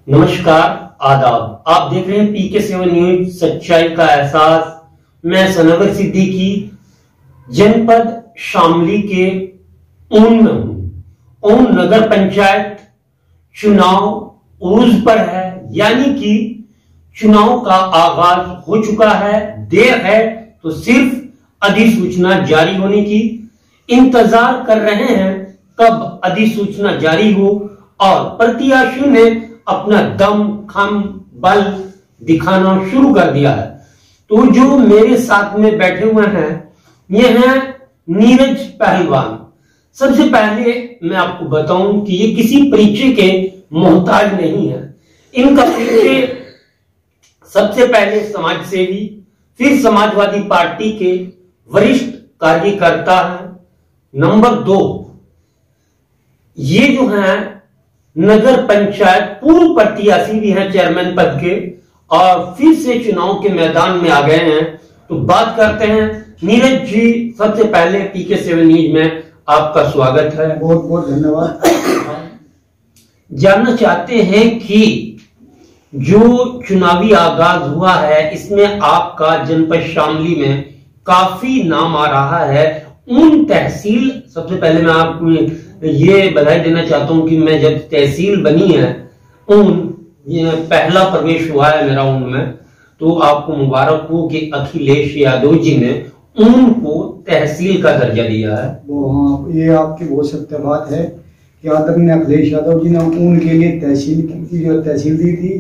नमस्कार, आदाब। आप देख रहे हैं PK7 न्यूज, सच्चाई का एहसास। मैं सनवर सिद्दीकी जनपद शामली के ऊन में हूं। ऊन नगर पंचायत चुनाव उरूज पर है, यानी कि चुनाव का आगाज हो चुका है। देर है तो सिर्फ अधिसूचना जारी होने की इंतजार कर रहे हैं कब अधिसूचना जारी हो और प्रत्याशियों ने अपना दम खम बल दिखाना शुरू कर दिया है। तो जो मेरे साथ में बैठे हुए हैं ये हैं नीरज पहलवान। सबसे पहले मैं आपको बताऊं कि ये किसी परिचय के मोहताज नहीं है। इनका परिचय सबसे पहले समाज सेवी, फिर समाजवादी पार्टी के वरिष्ठ कार्यकर्ता है। नंबर 2, ये जो है नगर पंचायत पूर्व प्रत्याशी भी हैं चेयरमैन पद के, और फिर से चुनाव के मैदान में आ गए हैं। तो बात करते हैं नीरज जी। सबसे पहले PK7 न्यूज में आपका स्वागत है। बहुत बहुत धन्यवाद। जानना चाहते हैं कि जो चुनावी आगाज हुआ है इसमें आपका जनपद शामली में काफी नाम आ रहा है। ऊन तहसील, सबसे पहले मैं आपको ये बधाई देना चाहता हूं कि मैं जब तहसील बनी है ऊन, ये पहला प्रवेश हुआ है मेरा ऊन में, तो आपको मुबारक हो कि अखिलेश यादव जी ने ऊन को तहसील का दर्जा दिया है। वो हाँ, ये आपकी बहुत सत्य बात है कि आदरणीय अखिलेश यादव जी ने ऊन के लिए तहसील की जो तहसील दी थी,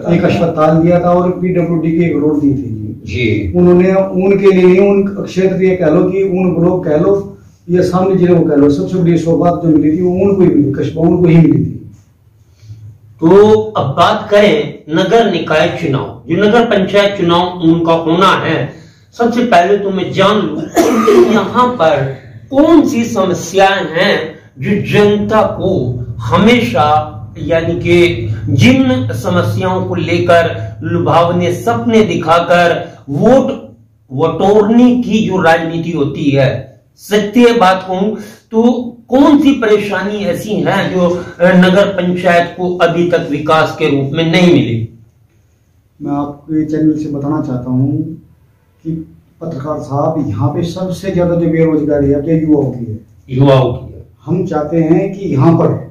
एक अस्पताल दिया था और PWD की 1 करोड़ दी थी जी। उन्होंने ऊन के लिए नहीं, ऊन क्षेत्रीय कह लो कि ऊन ब्लॉक कह लो या सामने जिले को कह लो, सबसे बड़ी सौगात जो मिली थी वो ऊन को ही मिली, कस्बा ऊन को ही मिली थी। तो अब बात करें नगर निकाय चुनाव, जो नगर पंचायत चुनाव उनका होना है। सबसे पहले तो मैं जान लूं यहाँ पर कौन सी समस्याएं हैं जो जनता को हमेशा, यानी कि जिन समस्याओं को लेकर लुभावने सपने दिखाकर वोट वटोरने की जो राजनीति होती है, सत्य बात कहूं तो कौन सी परेशानी ऐसी है जो नगर पंचायत को अभी तक विकास के रूप में नहीं मिली? मैं आपके चैनल से बताना चाहता हूं कि पत्रकार साहब, यहाँ पे सबसे ज्यादा जो बेरोजगारी है तो युवाओं की है। युवाओं की है। हम चाहते हैं कि यहाँ पर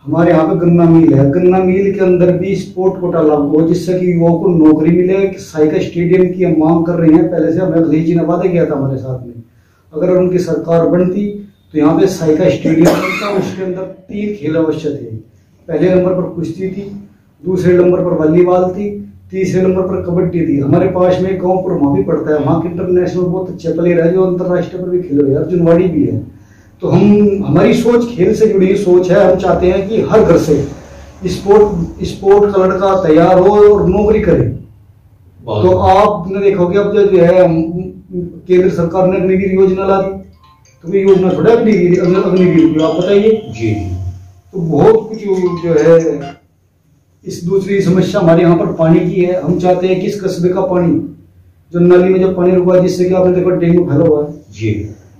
हमारे यहाँ पे गन्ना मिल है, गन्ना मिल के अंदर भी स्पोर्ट कोटा लागू हो, जिससे कि युवाओं को नौकरी मिले। साइकिल स्टेडियम की हम मांग कर रहे हैं, पहले से हमें अखिलेश जी ने वादा किया था हमारे साथ में, अगर उनकी सरकार बनती तो यहाँ पे साइकिल स्टेडियम बनता। उसके अंदर 3 खेल अवश्य थे। पहले नंबर पर कुश्ती थी, दूसरे नंबर पर वॉलीबॉल थी, तीसरे नंबर पर कबड्डी थी। हमारे पास में गाँव पर वहां भी पड़ता है, वहां के इंटरनेशनल बहुत अच्छे प्लेयर है जो अंतरराष्ट्रीय पर भी खेले हुए, अर्जुनवाड़ी भी है। तो हमारी सोच खेल से जुड़ी सोच है। हम चाहते हैं कि हर घर से स्पोर्ट का लड़का तैयार हो और नौकरी करे। तो आपने देखोगे अब जो है केंद्र सरकार ने अग्निवीर योजना ला दी, तो ये योजना थोड़ा अग्निवीर की, आप बताइए जी। तो बहुत कुछ जो है। इस दूसरी समस्या हमारे यहाँ पर पानी की है। हम चाहते हैं कि इस कस्बे का पानी, जो नाली में जब पानी रुका, जिससे कि आपने देखा डेंगू फैला हुआ है जी,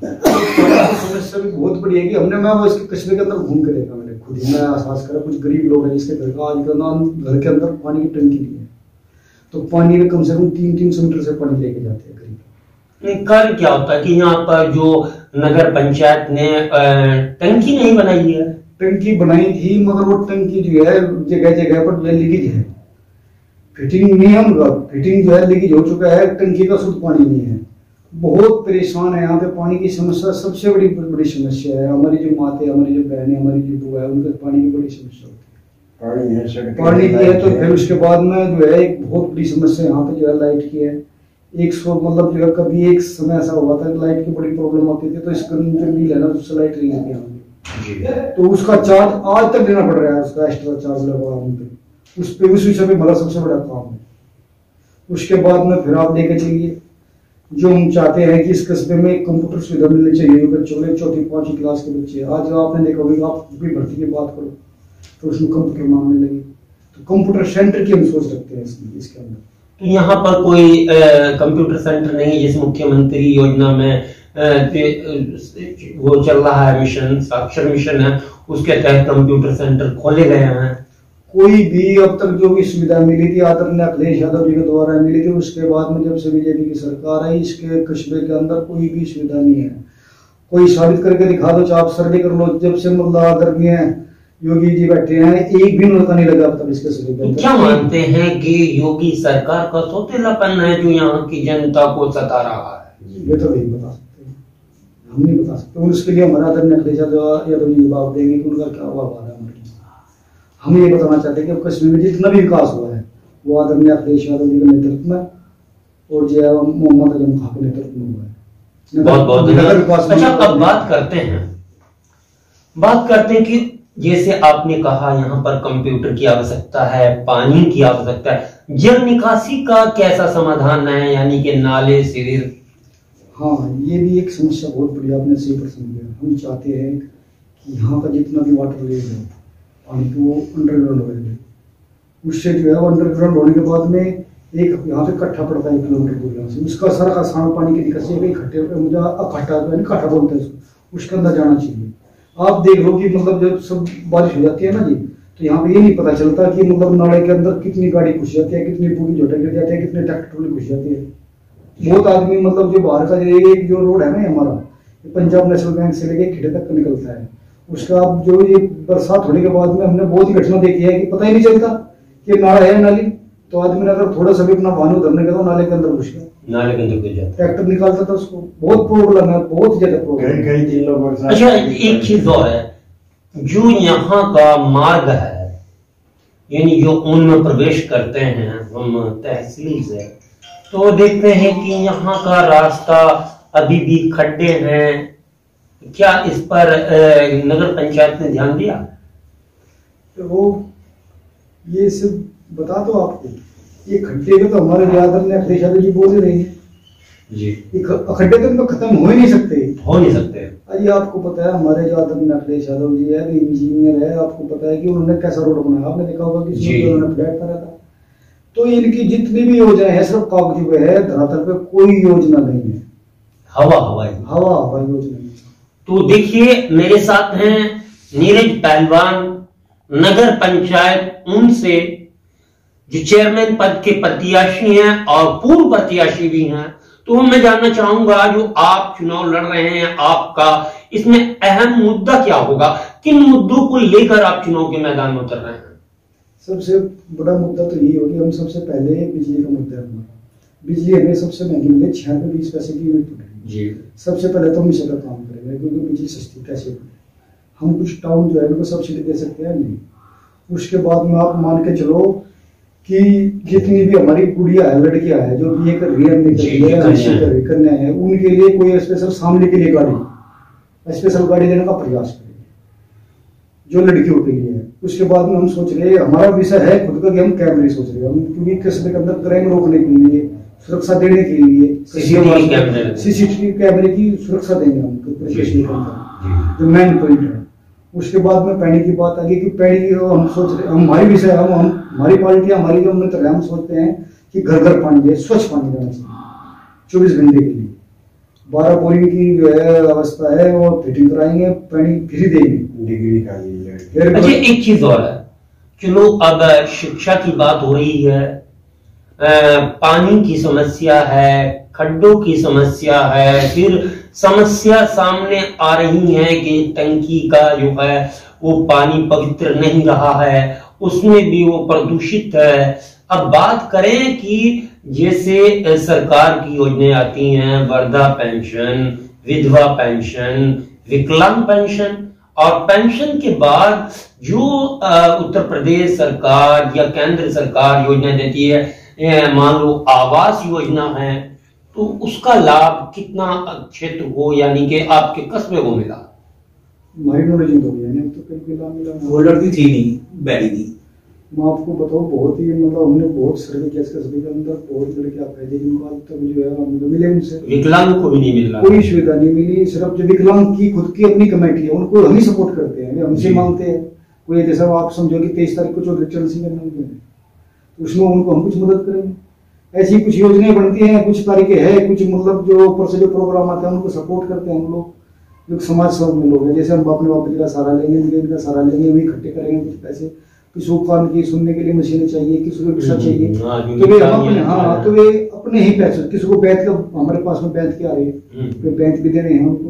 समस्या भी बहुत बड़ी है कि मैं वो इसके कस्बे के अंदर घूम के देखा, मैंने खुद ही, मैं एहसास करा। कुछ गरीब लोग हैं जिसके घर का आज का नाम घर के अंदर पानी की टंकी नहीं है, तो पानी में कम से कम 300 मीटर से पानी लेके जाते हैं गरीब। कल क्या होता है कि यहाँ पर जो नगर पंचायत ने टंकी नहीं बनाई है। टंकी बनाई थी मगर वो टंकी जो है जगह जगह पर लीकेज है, फिटिंग नहीं है उनका, फिटिंग जो है लीकेज हो चुका है, टंकी का शुद्ध पानी नहीं है। बहुत परेशान है यहाँ पे। पानी की समस्या सबसे बड़ी समस्या है। हमारी जो माते, हमारी जो बहनें, हमारी जो बुआ है, उनके पानी की बड़ी समस्या होती है। पानी की है तो फिर उसके बाद में जो है एक बहुत बड़ी समस्या यहाँ पे जो है लाइट की है। 100 मतलब जो है कभी एक समय ऐसा हुआ था लाइट की बड़ी प्रॉब्लम आती थी, तो इसका जो बिल है ना उससे लाइट नहीं आती हमें, तो उसका चार्ज आज तक देना पड़ रहा है। उसका एक्स्ट्रा चार्ज लगा उन पे, उस पे उस विषय में हमारा सबसे बड़ा काम है। उसके बाद में फिर आप लेके चलिए, जो हम चाहते हैं कि इस कस्बे में कंप्यूटर सुविधा मिलनी चाहिए बच्चों में, 4ठी 5वीं क्लास के बच्चे। आज आपने देखा होगा, आप भी भर्ती की बात करो तो उसमें कंप्यूटर मांगने लगे, तो कंप्यूटर सेंटर की हम सोच रखते हैं इसके अंदर। तो यहाँ पर कोई कंप्यूटर सेंटर नहीं, जैसे मुख्यमंत्री योजना में वो चल रहा है मिशन, साक्षर मिशन है, उसके तहत कंप्यूटर सेंटर खोले गए हैं। कोई भी अब तक जो भी सुविधा मिली थी आदरणीय अखिलेश यादव जी के द्वारा मिली थी, उसके बाद में जब से बीजेपी की सरकार है, इसके कस्बे के अंदर कोई भी सुविधा नहीं है। कोई साबित करके दिखा दो, चाहे आप सर्वे कर लो, जब से मतलब आदरणीय योगी जी बैठे हैं एक भी नलका नहीं लगा अब तक इसके सर्वे। क्या मानते हैं कि योगी सरकार का सौतेलापन है जो यहाँ की जनता को सता रहा है? ये तो नहीं बता सकते, हम नहीं बता सकते। उसके लिए हमारा आदरणीय अखिलेश यादव जी जवाब देंगे कि उनका क्या व्यवहार है। हम ये बताना चाहते हैं कि कश्मीर में जितना भी विकास हुआ है वो आदरणीय अखिलेश यादव जी के नेतृत्व में और जो मोहम्मद अजम खान के नेतृत्व में हुआ है। बहुत बहुत धन्यवाद। अच्छा, अब बात करते हैं कि जैसे आपने कहा यहाँ पर कंप्यूटर की आवश्यकता है, पानी की आवश्यकता है, जल निकासी का कैसा समाधान है, यानी कि नाले सिविर? हाँ, ये भी एक समस्या बहुत बड़ी, आपने सही प्रश्न किया। हम चाहते हैं कि यहाँ का जितना भी वाटर लेवल है पानी को अंडरग्राउंड हो जाए। उससे जो है वो अंडरग्राउंड होने के बाद में एक यहाँ पे इकट्ठा पड़ता है 1 किलोमीटर दूर यहाँ से, उसका सारा का सारा पानी की निकासी इकट्ठा बोलते हैं उसको, उसके अंदर जाना चाहिए। आप देख लो कि मतलब जब सब बारिश हो जाती है ना जी, तो यहाँ पे ये नहीं पता चलता कि मतलब नाले के अंदर कितनी गाड़ी घुस जाती है, कितनी पूरी झोटे गिर जाते हैं, कितने ट्रैक्टर घुस जाती है। बहुत आदमी मतलब जो बाहर का एक जो रोड है ना हमारा, पंजाब नेशनल बैंक से लेके खिड़े तक निकलता है, उसका जो ये बरसात होने के बाद में हमने बहुत ही घटना देखी है कि पता ही नहीं चलता कि नाला है नाली, तो आदमी ने अगर थोड़ा सा भी अपना वाहन उधरने का तो नाले के अंदर घुस गया, नाले के अंदर घुस जाता, ट्रैक्टर निकालता था उसको। बहुत प्रॉब्लम है, बहुत ज्यादा प्रॉब्लम। कई दिन लोग। अच्छा, एक चीज और है, जो यहाँ का मार्ग है, यानी जो उनमें प्रवेश करते हैं हम तहसील से, तो देखते हैं कि यहाँ का रास्ता अभी भी खड्डे हैं। क्या इस पर नगर पंचायत ने ध्यान दिया? तो वो ये सब बता दो आपको, ये खड्डे के तो हमारे आदरणीय अखिलेश यादव जी बोल रहे हैं जी, खड्डे तो खत्म हो ही नहीं सकते। अरे आपको पता है हमारे जो आदरणीय अखिलेश यादव जी है, इंजीनियर है, आपको पता है कि उन्होंने कैसा रोड बनाया, आपने देखा होगा कि उन्होंने फ्लैट करा था। तो इनकी जितनी भी योजना है सिर्फ कागज पे है, धरातल पे कोई योजना नहीं है, हवा योजना। तो देखिए, मेरे साथ हैं नीरज पहलवान, नगर पंचायत उनसे, जो चेयरमैन पद के प्रत्याशी हैं और पूर्व प्रत्याशी भी हैं। तो मैं जानना चाहूंगा, जो आप चुनाव लड़ रहे हैं, आपका इसमें अहम मुद्दा क्या होगा? किन मुद्दों को लेकर आप चुनाव के मैदान में उतर रहे हैं? सबसे बड़ा मुद्दा तो यही होगा, हम सबसे पहले बिजली का मुद्दा है हमारा। बिजली हमें सबसे महंगी मिले 6.20 पैसे की यूनिट पड़ रही जी। सबसे पहले तो हम इसी पर काम करेंगे, क्योंकि बिजली सस्ती कैसे पड़े। हम कुछ टाउन जो है उनको सब्सिडी दे सकते हैं नहीं। उसके बाद में आप मान के चलो कि जितनी भी हमारी कुड़ियां है, लड़कियां है, जो भी एक करने हैं, उनके लिए कोई स्पेशल सामने के लिए स्पेशल गाड़ी देने का प्रयास करेंगे, जो लड़कियों के लिए है। उसके बाद में हम सोच रहे हैं, हमारा विषय है खुद का कि हम कैमरे सोच रहे हैं हम, क्योंकि कस्बे के अंदर क्राइम रोकने के लिए, सुरक्षा देने के लिए सीसीटीवी कैमरे की सुरक्षा देंगे हम प्रशासन के अंदर, जो मेन पॉइंट है। उसके बाद में पानी की बात आ गई कि पानी हम सोच रहे, हमारी विषय हम हमारी पार्टी हमारी जो हम सोचते हैं कि घर घर पानी है, स्वच्छ पानी देना चाहिए 24 घंटे के लिए। 12 बोरिंग की जो है व्यवस्था है, वो फिटिंग कराएंगे, पानी फ्री देंगे, डिग्री का। अच्छा, एक चीज और है, चलो अब शिक्षा की बात हो रही है, पानी की समस्या है, खड्डों की समस्या है, फिर समस्या सामने आ रही है कि टंकी का जो है वो पानी पवित्र नहीं रहा है, उसमें भी वो प्रदूषित है। अब बात करें कि जैसे सरकार की योजनाएं आती हैं, वृद्धा पेंशन, विधवा पेंशन, विकलांग पेंशन, और पेंशन के बाद जो उत्तर प्रदेश सरकार या केंद्र सरकार योजना देती है, मान लो आवास योजना है, तो उसका लाभ कितना क्षेत्र को, यानी कि आपके कस्बे को मिला? हमारी नॉलेज तो कहीं लाभ मिला, होल्डर थी नहीं, बैरी थी। मैं आपको बताऊं, बहुत ही मतलब हमने बहुत सर्वे किया कस्बे के अंदर, बहुत लड़के आप है जिनको आज तक जो है हमको मिले, उनसे विकलांग को भी नहीं मिल रहा, कोई सुविधा नहीं मिली। सिर्फ जो विकलांग की खुद की अपनी कमेटी है, उनको हम ही सपोर्ट करते हैं, हमसे मांगते हैं। कोई जैसा आप समझो कि 23 तारीख को जो चरण सिंह मांगते हैं, तो उसमें उनको हम कुछ मदद करेंगे। ऐसी कुछ योजनाएं बनती हैं, कुछ तारीखें हैं, कुछ मतलब जो ऊपर से जो प्रोग्राम आते हैं उनको सपोर्ट करते हैं हम लोग, जो समाज सेवा में लोग हैं। जैसे हम अपने बाप जी का सहारा लेंगे, इनका सहारा लेंगे, वही इकट्ठे करेंगे कुछ पैसे, किसी को कान की सुनने के लिए मशीनें चाहिए, किसी को रिक्शा चाहिए, तो वे अपने तो वे अपने ही पैसे, किसी को बैठ का हमारे पास में बैठ के आ रही है, बैठ भी दे रहे हैं उनको,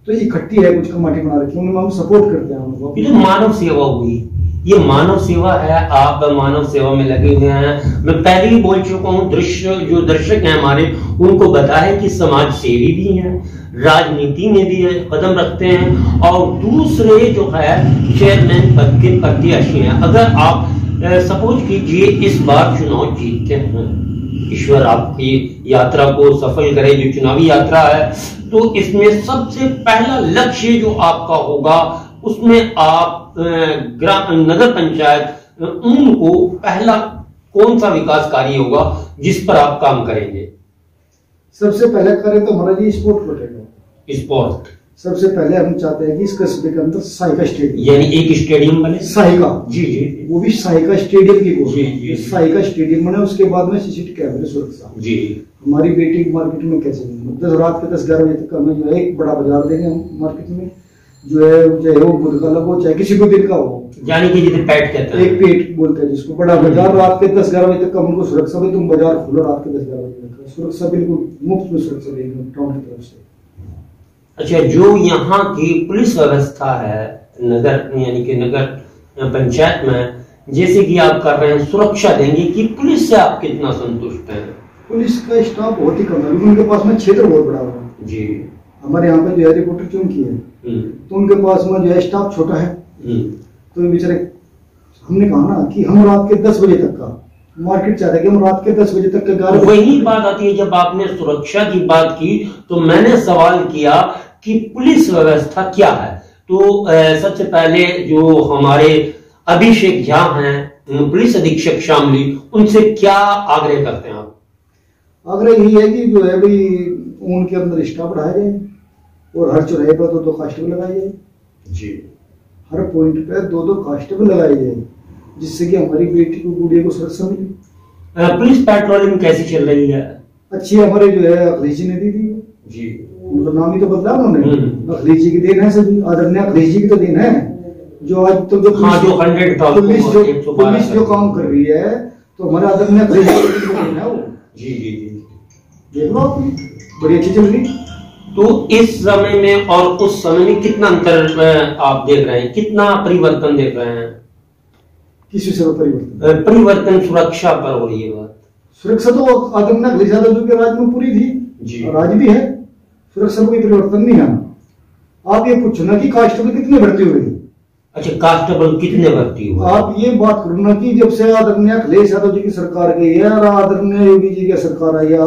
तो इकट्ठी है कुछ कमेटी बना रखी है, उनमें हम सपोर्ट करते हैं उनको। ये मानव सेवा हुई, ये मानव सेवा है, आप मानव सेवा में लगे हुए हैं। मैं पहले ही बोल चुका हूँ, जो दर्शक हैं हमारे, उनको बताया है कि समाज सेवी भी हैं, राजनीति में भी कदम रखते हैं, और दूसरे जो है चेयरमैन पद के प्रत्याशी हैं। अगर आप सपोज कीजिए इस बार चुनाव जीतते हैं, ईश्वर आपकी यात्रा को सफल करे, जो चुनावी यात्रा है, तो इसमें सबसे पहला लक्ष्य जो आपका होगा, उसमें आप नगर पंचायत उनको पहला कौन सा विकास कार्य होगा जिस पर आप काम करेंगे? सबसे पहले करें तो हमारा जी स्पोर्ट बनेगा। स्पोर्ट सबसे पहले हम चाहते हैं कि इस कस्बे के अंदर साइका स्टेडियम, यानी एक स्टेडियम बने, साइका जी जी, वो भी साइका स्टेडियम की जी जी, साइका स्टेडियम बने। उसके बाद में सीसीटीवी कैमरे सुरक्षा जी। हमारी बेटी मार्केट में कैसे रात के 10-11 बजे तक हमें जो है एक बड़ा बाजार देंगे हम मार्केट में, जो है चाहे वो बुध का लगो चाहे किसी को दिन का हो, यानी कि जिसे पेट कहते हैं, एक पेट बोलते हैं जिसको, बड़ा बाजार रात के 10-11 बजे तक हम उनको सुरक्षा में, तुम बाजार खोलो रात के 10-11 बजे तक, सुरक्षा बिल्कुल मुफ्त में सुरक्षा देंगे टाउन की तरफ से। अच्छा, जो यहाँ की पुलिस व्यवस्था है नगर, यानी कि नगर पंचायत में, जैसे कि आप कर रहे हैं, सुरक्षा देंगे कि पुलिस से आप कितना संतुष्ट हैं? पुलिस का स्टाफ बहुत ही कम है, उनके पास में क्षेत्र बहुत बड़ा है जी। हमारे यहाँ पे जो है रिपोर्टर चौकी है, तो उनके पास में जो है स्टाफ छोटा है, तो बेचारे, हमने कहा ना कि हम रात के 10 बजे तक का मार्केट चाहते हैं कि हम रात के 10 बजे तक का, वही बात आती है। जब आपने सुरक्षा की बात की तो मैंने सवाल किया कि पुलिस व्यवस्था क्या है, तो सबसे पहले जो हमारे अभिषेक झा हैं, पुलिस अधीक्षक शामली, उनसे क्या आग्रह करते हैं आप? आग्रह यही है कि जो है भाई उनके अंदर स्टाफ बढ़ाया जाए, और हर चौराहे पर 2-2 कांस्टेबल लगाए जाए जी, हर पॉइंट पे 2-2 कांस्टेबल लगाए जाए, जिससे कि हमारी बेटी को, गुड़िया को सुरक्षा मिले। पुलिस पेट्रोलिंग कैसी चल रही है? अच्छी, हमारे जो है अखिलेश जी ने दी थी जी, उनका नाम ही तो बदला उन्होंने, अखिलेश जी की देन है सभी, आदरणीय अखिलेश जी की तो देन है, जो आज तो जो पुलिस जो काम कर रही है, तो हमारे आदरणीय अखिलेश जी की देन है वो। जी जी जी, देख लो आपकी बड़ी अच्छी चल रही। तो इस समय में और उस समय में कितना अंतर आप देख रहे हैं, कितना परिवर्तन देख रहे हैं? किस विषय पर परिवर्तन सुरक्षा पर हो रही है बात। सुरक्षा तो आदरणीय अखिलेश यादव जी के राज में पूरी थी जी, और आज भी है, सुरक्षा में कोई परिवर्तन नहीं है। आप ये पूछो ना कि कांस्टेबल कितने भर्ती हुए? अच्छा, कांस्टेबल कितने भर्ती हुए? आप ये बात करो ना कि जब से आदरणीय अखिलेश यादव जी की सरकार गई है और आदरणीय योगी जी की सरकार आई है,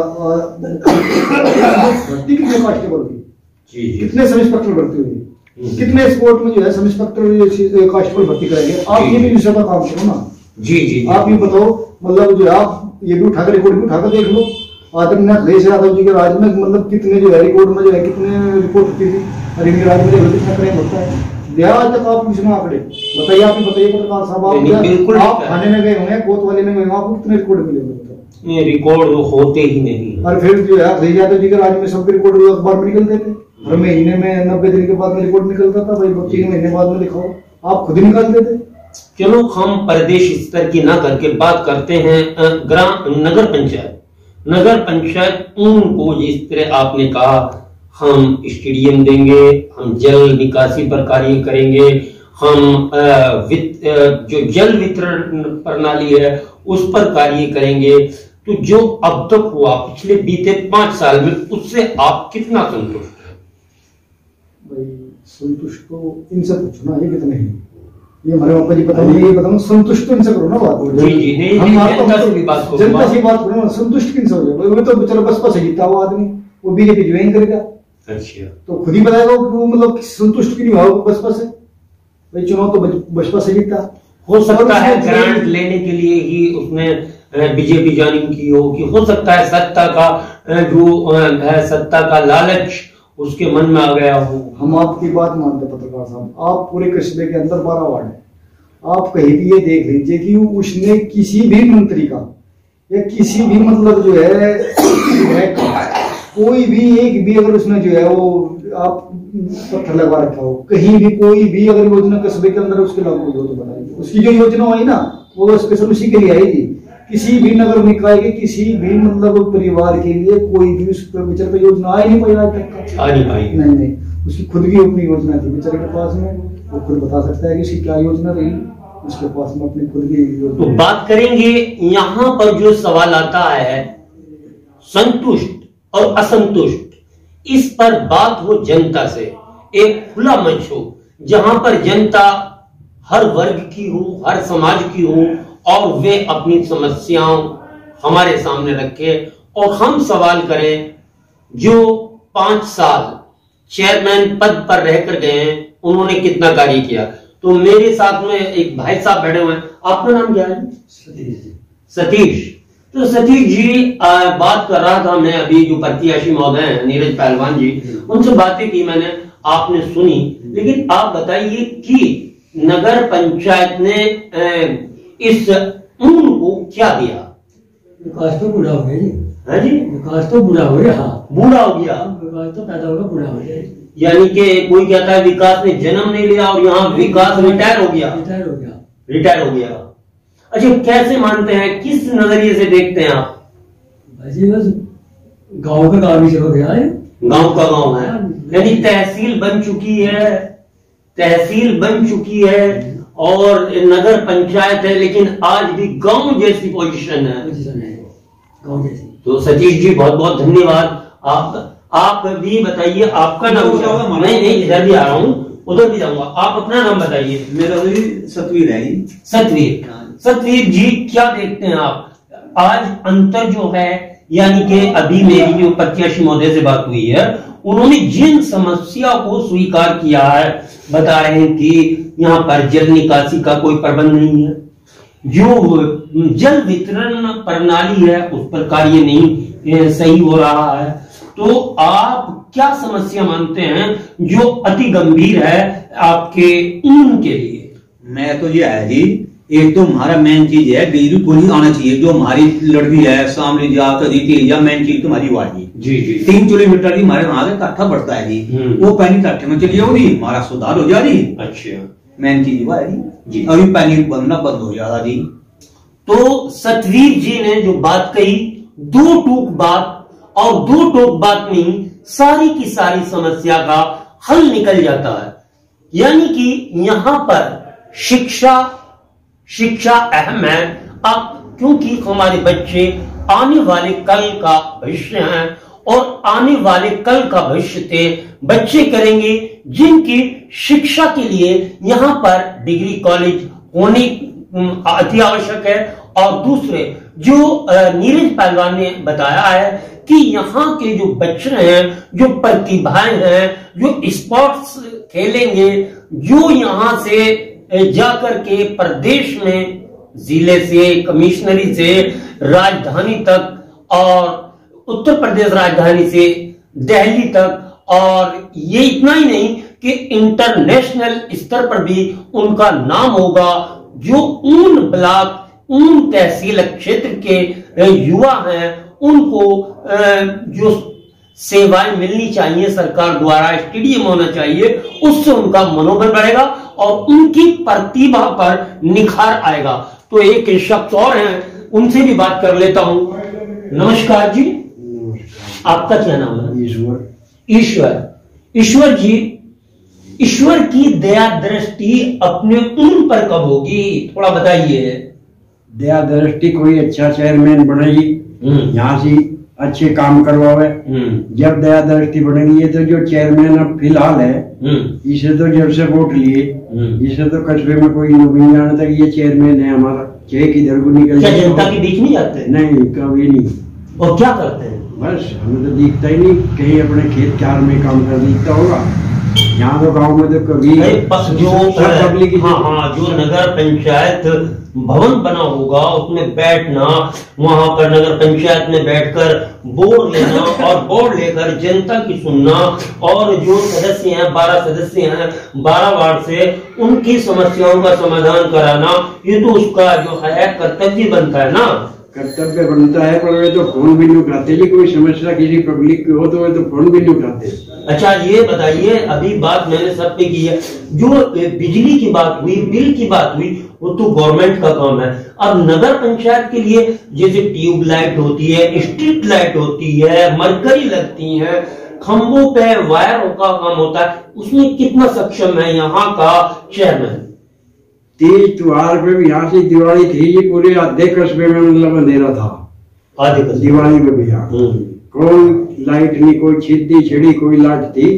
भर्ती कितने कांस्टेबल की, कितने सब इंस्पेक्टर भर्ती हुई, कितने स्पोर्ट में जो है सब इंस्पेक्टर कांस्टेबल भर्ती कराएंगे? आप ये भी विषय का काम करो ना जी जी, आप ये बताओ, मतलब जो आप ये भी उठाकर रिकॉर्ड भी उठाकर देख लो, आदरणीय अखिलेश यादव जी के राज में मतलब कितने जो है रिकॉर्ड में जो है कितने रिपोर्ट होती थी, और इनके राज में कितना क्राइम होता है, आज तक आप किसी आंकड़े बताइए, आप बताइए पत्रकार साहब, आप थाने में गए होंगे, कोतवाली में गए होंगे, आपको कितने रिकॉर्ड मिले होंगे? रिकॉर्ड होते ही नहीं। और फिर जो है अखिलेश यादव जी के राज में सब रिकॉर्ड अखबार में निकलते थे, हर महीने में 90 दिन के बाद में रिकॉर्ड निकलता था, भाई 3 महीने बाद में दिखाओ, आप खुद ही निकालते थे। चलो, हम प्रदेश स्तर की ना करके बात करते हैं नगर पंचायत। नगर पंचायत उनको जिस तरह आपने कहा, हम स्टेडियम देंगे, हम जल निकासी पर कार्य करेंगे, हम जो जल वितरण प्रणाली है उस पर कार्य करेंगे, तो जो अब तक हुआ पिछले बीते 5 साल में, उससे आप कितना संतुष्ट हैं? भाई संतुष्ट तो इनसे पूछो ना, ये कितने हैं, ये हमारे पापा जी बताओ, ये बताओ, संतुष्ट तो इनसे करो ना बात। जी जी, नहीं, जनता से भी बात करो, जनता से बात करो ना, संतुष्ट किनसे हो जाए? वो तो बेचारा बसपा से जीता हुआ आदमी, वो बीजेपी ज्वाइन करेगा, अच्छा, तो खुद ही बताएगा वो, मतलब संतुष्ट क्यों हुआ बसपा से? भाई चुनाव तो बसपा से जीता, हो सकता है ग्रांट लेने के लिए ही उसने बीजेपी ज्वाइनिंग की होगी, हो सकता है सत्ता का जो है, सत्ता का लालच उसके मन में आ गया हो। हम आपकी बात मानते पत्रकार साहब, आप पूरे कस्बे के अंदर 12 वार्ड है, आप कहीं भी ये देख लीजिए कि उसने किसी भी मंत्री का या किसी भी मतलब जो है कोई भी एक भी अगर उसने जो है वो आप पत्थर लगवा रखा हो, कहीं भी कोई भी अगर योजना कस्बे के अंदर उसके लागू हुई हो तो बताइए। उसकी जो योजना आई ना वो स्पेशल उसी के लिए आएगी। किसी भी नगर निकाय के किसी भी मतलब परिवार के लिए कोई भी उस विचार पर योजना आ ही नहीं पाई आज तक। आ नहीं पाई। नहीं, उसकी खुद की अपनी योजना थी बेचारे के पास में, वो खुद बता सकता है कि उसकी क्या योजना रही उसके पास में अपनी खुद की योजना। तो बात करेंगे यहाँ पर जो सवाल आता है संतुष्ट और असंतुष्ट, इस पर बात हो जनता से, एक खुला मंच हो जहां पर जनता हर वर्ग की हो, हर समाज की हो और वे अपनी समस्याओं हमारे सामने रखे और हम सवाल करें। जो 5 साल चेयरमैन पद पर रहकर गए हैं उन्होंने कितना कार्य किया। तो मेरे साथ में एक भाई साहब बैठे हुए हैं, आपका नाम क्या है? सतीश। तो सतीश जी बात कर रहा था मैं अभी, जो प्रत्याशी महोदय हैं नीरज पहलवान जी, उनसे बातें की मैंने, आपने सुनी। लेकिन आप बताइए कि नगर पंचायत ने इस ऊन को क्या दिया? विकास तो बुरा हो गया जी। हाँ जी, विकास तो बुरा हो गया। हाँ, बुरा हो गया। विकास तो पैदा होगा, बुरा हो गया। यानी कि कोई कहता है विकास ने जन्म नहीं लिया और यहाँ विकास रिटायर हो गया। रिटायर हो गया। अच्छा, कैसे मानते हैं, किस नजरिए से देखते हैं आप? बस गांव का गांव ही हो गया है। गांव का गांव है, यानी तहसील बन चुकी है, तहसील बन चुकी है और नगर पंचायत है, लेकिन आज भी गांव जैसी पोजीशन है, गांव जैसी। तो सतीश जी बहुत बहुत धन्यवाद। आप भी बताइए, आपका नाम क्या? नहीं, इधर भी आ रहा हूँ, उधर भी जाऊंगा। आप अपना नाम बताइए। मेरा भी सतवीर है। सतवीर जी, क्या देखते हैं आप आज अंतर जो है, यानी कि अभी मेरी जो प्रत्याशी महोदय से बात हुई है, उन्होंने जिन समस्या को स्वीकार किया है, बता रहे हैं कि यहाँ पर जल निकासी का कोई प्रबंध नहीं है, जो जल वितरण प्रणाली है उस पर कार्य नहीं सही हो रहा है। तो आप क्या समस्या मानते हैं जो अति गंभीर है आपके ऊन के लिए? मैं तो ये है जी, एक तो हमारा मेन चीज है बिजली पूरी आना चाहिए। जो हमारी लड़की है सामने जा मेन चीज तो हमारी वो है जी। 3 किलोमीटर की हमारे वहां से काठा पड़ता है जी, वो पानी काठे में चली जाओगी, हमारा सुधार हो जा रही। अच्छा, मेन चीज वो है जी। अभी पानी बनना बंद हो जाएगा जी। तो सतवीर जी ने जो बात कही, 2 टूक बात, और 2 टूक बात में सारी की सारी समस्या का हल निकल जाता है। यानी कि यहां पर शिक्षा अहम है। अब क्योंकि हमारे बच्चे आने वाले कल का भविष्य हैं और आने वाले कल का भविष्य ते बच्चे करेंगे जिनकी शिक्षा के लिए यहाँ पर डिग्री कॉलेज होने अति आवश्यक है। और दूसरे जो नीरज पहलवान ने बताया है कि यहाँ के जो बच्चे हैं, जो प्रतिभाएं हैं, जो स्पोर्ट्स खेलेंगे, जो यहाँ से जाकर के प्रदेश में जिले से, कमिश्नरी से, राजधानी तक और उत्तर प्रदेश राजधानी से दिल्ली तक, और ये इतना ही नहीं कि इंटरनेशनल स्तर पर भी उनका नाम होगा। जो ऊन ब्लॉक, ऊन तहसील क्षेत्र के युवा हैं, उनको जो सेवाएं मिलनी चाहिए सरकार द्वारा, स्टेडियम होना चाहिए, उससे उनका मनोबल बढ़ेगा और उनकी प्रतिभा पर निखार आएगा। तो एक शख्स और हैं, उनसे भी बात कर लेता हूं। नमस्कार जी, आपका क्या नाम है? ईश्वर जी, ईश्वर की दया दृष्टि अपने ऊन पर कब होगी, थोड़ा बताइए। दया दृष्टि कोई अच्छा चेयरमैन बनेगी, यहाँ से अच्छे काम करवावे, जब दया दृष्टि बनेगी। ये तो जो चेयरमैन अब फिलहाल है, इसे तो जब से वोट लिए, इसे तो कस्बे में कोई नहीं जानता कि ये चेयरमैन है हमारा। चाहे किधर को निकल, क्या जनता के बीच नहीं जाते? नहीं, कभी नहीं। और क्या करते हैं? बस हमें तो दिखता ही नहीं, कहीं अपने खेत खार में काम कर दिखता होगा। यहाँ तो गांव में तो कभी जो नगर पंचायत भवन बना होगा उसमें बैठना, वहां पर नगर पंचायत में बैठकर बोर्ड लेना और बोर्ड लेकर जनता की सुनना, और जो सदस्य हैं 12 सदस्य हैं 12 वार्ड से, उनकी समस्याओं का समाधान कराना, ये तो उसका जो है कर्तव्य बनता है ना। कर्तव्य बनता है, पर वे तो फोन भी नहीं उठाते जी। कोई समस्या किसी पब्लिक की हो तो वे तो फोन भी नहीं उठाते। अच्छा ये बताइए, अभी बात मैंने सब पे की है, जो बिजली की बात हुई, बिल की बात हुई, वो तो गवर्नमेंट का काम है। अब नगर पंचायत के लिए जैसे ट्यूबलाइट होती है, स्ट्रीट लाइट होती है, मरकरी लगती है, खंभों पे वायरों का काम होता है, उसमें कितना सक्षम है यहाँ का चेयरमैन? तीज त्योहार पे भी यहाँ से दिवाली थी जी, पूरे आधे कस्बे में मतलब अंधेरा था। आधे कस्बे दिवाली में भी यहाँ कोई लाइट नहीं, कोई छिद्दी छिड़ी कोई लाइट थी।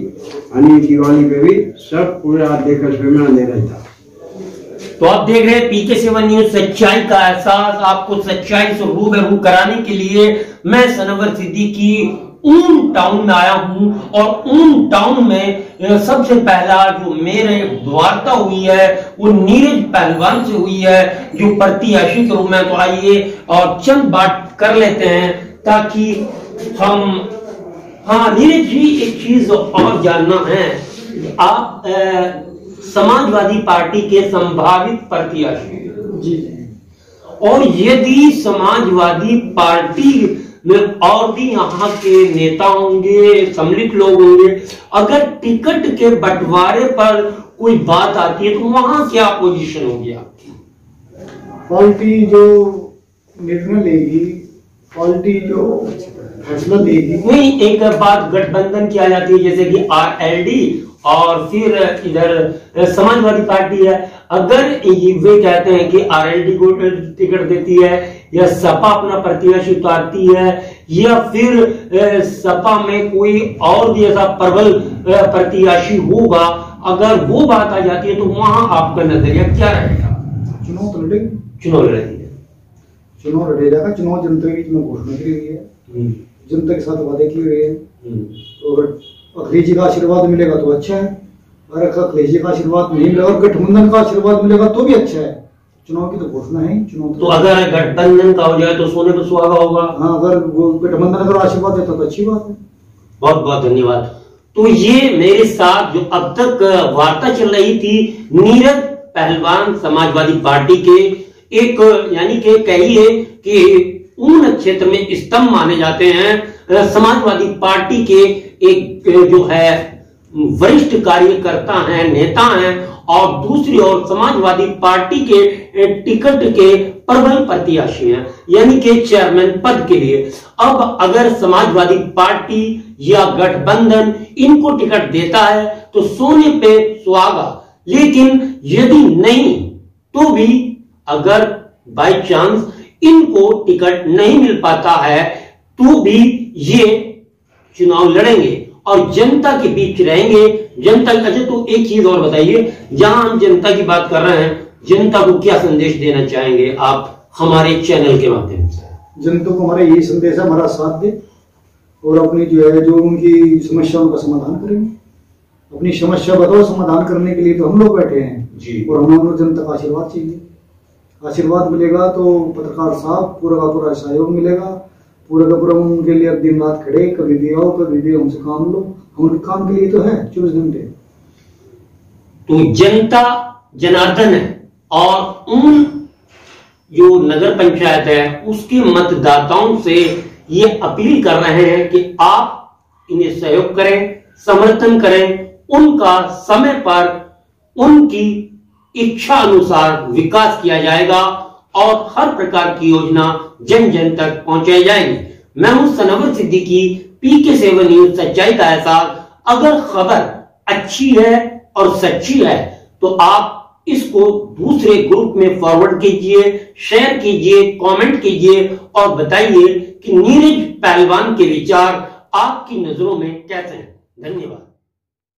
यानी दिवाली पे भी सब पूरे आधे कस्बे में अंधेरा ही था। तो आप देख रहे हैं पीके 7 न्यूज, सच्चाई का एहसास। आपको सच्चाई से रूबरू कराने के लिए मैं सनवर सिद्दीकी ऊन टाउन में आया हूं, और ऊन टाउन में सबसे पहला जो मेरे वार्ता हुई है वो नीरज पहलवान से हुई है, जो प्रत्याशी के रूप में। तो आइए और चंद बात कर लेते हैं ताकि हम, हाँ नीरज जी, एक चीज और जानना है, आप समाजवादी पार्टी के संभावित प्रत्याशी जी, और यदि समाजवादी पार्टी में और भी यहाँ के नेता होंगे, सम्मिलित लोग होंगे, अगर टिकट के बंटवारे पर कोई बात आती है तो वहां क्या पोजीशन होगी आपकी? पार्टी जो निर्णय लेगी, पार्टी जो फैसला देगी, वही एक बात गठबंधन की आ जाती है, जैसे कि आरएलडी और फिर इधर समाजवादी पार्टी है। अगर वे कहते हैं कि आरएलडी को टिकट देती है, या सपा अपना प्रत्याशी उतारती है, या फिर सपा में कोई और भी ऐसा प्रबल प्रत्याशी होगा, अगर वो बात आ जाती है तो वहां आपका नजरिया क्या रहेगा? चुनाव तो लड़ेगी, चुनाव लड़ेगी, चुनाव लड़े जाएगा। चुनाव जनता के बीच में घोषणा की गई है, जनता के साथ वादे किए गए हैं। तो अगर अखिलेश जी का आशीर्वाद मिलेगा तो अच्छा है, और अखिलेश जी का आशीर्वाद नहीं मिलेगा और गठबंधन का आशीर्वाद मिलेगा तो भी अच्छा है। चुनाव की तो घोषणा है, चुनाव तो अगर गठबंधन का हो जाए तो सोने पर सुहागा होगा। हाँ, अगर वो गठबंधन अगर आशीर्वाद देता तो अच्छी बात है। बहुत बहुत धन्यवाद। तो ये मेरे साथ जो अब तक वार्ता चल रही थी, नीरज पहलवान समाजवादी पार्टी के एक, यानी कि कहिए कि ऊन क्षेत्र में स्तंभ माने जाते हैं, समाजवादी पार्टी के एक जो है वरिष्ठ कार्यकर्ता हैं, नेता हैं, और दूसरी ओर समाजवादी पार्टी के टिकट के प्रबल प्रत्याशी हैं, यानी कि चेयरमैन पद के लिए। अब अगर समाजवादी पार्टी या गठबंधन इनको टिकट देता है तो सोने पे सुहागा, लेकिन यदि नहीं तो भी अगर बाय चांस इनको टिकट नहीं मिल पाता है तो भी ये चुनाव लड़ेंगे और जनता के बीच रहेंगे। जनता, अच्छा तो एक चीज और बताइए, जहां हम जनता की बात कर रहे हैं, जनता को क्या संदेश देना चाहेंगे आप हमारे चैनल के माध्यम से? जनता को हमारा यही संदेश है, हमारा साथ दे और अपनी जो है जो उनकी समस्याओं का समाधान करेंगे। अपनी समस्या बताओ, समाधान करने के लिए तो हम लोग बैठे हैं जी। और हमें जनता का आशीर्वाद चाहिए। आशीर्वाद मिलेगा तो पत्रकार साहब पूरा का पूरा सहयोग मिलेगा, पूरा का पूरा उनके लिए दिन रात खड़े, कभी भी आओ कभी भी हमसे काम लो, हम उनके काम के लिए तो है 24 घंटे। तो जनता जनार्दन है, और उन जो नगर पंचायत है उसके मतदाताओं से ये अपील कर रहे हैं कि आप इन्हें सहयोग करें, समर्थन करें, उनका समय पर उनकी इच्छा अनुसार विकास किया जाएगा और हर प्रकार की योजना जन जन तक पहुंचाई जाएगी। मैं हूं सनवर सिद्दीकी, पीके 7 न्यूज, सच्चाई का एहसास। अगर खबर अच्छी है और सच्ची है तो आप इसको दूसरे ग्रुप में फॉरवर्ड कीजिए, शेयर कीजिए, कमेंट कीजिए और बताइए कि नीरज पहलवान के विचार आपकी नजरों में कैसे हैं। धन्यवाद।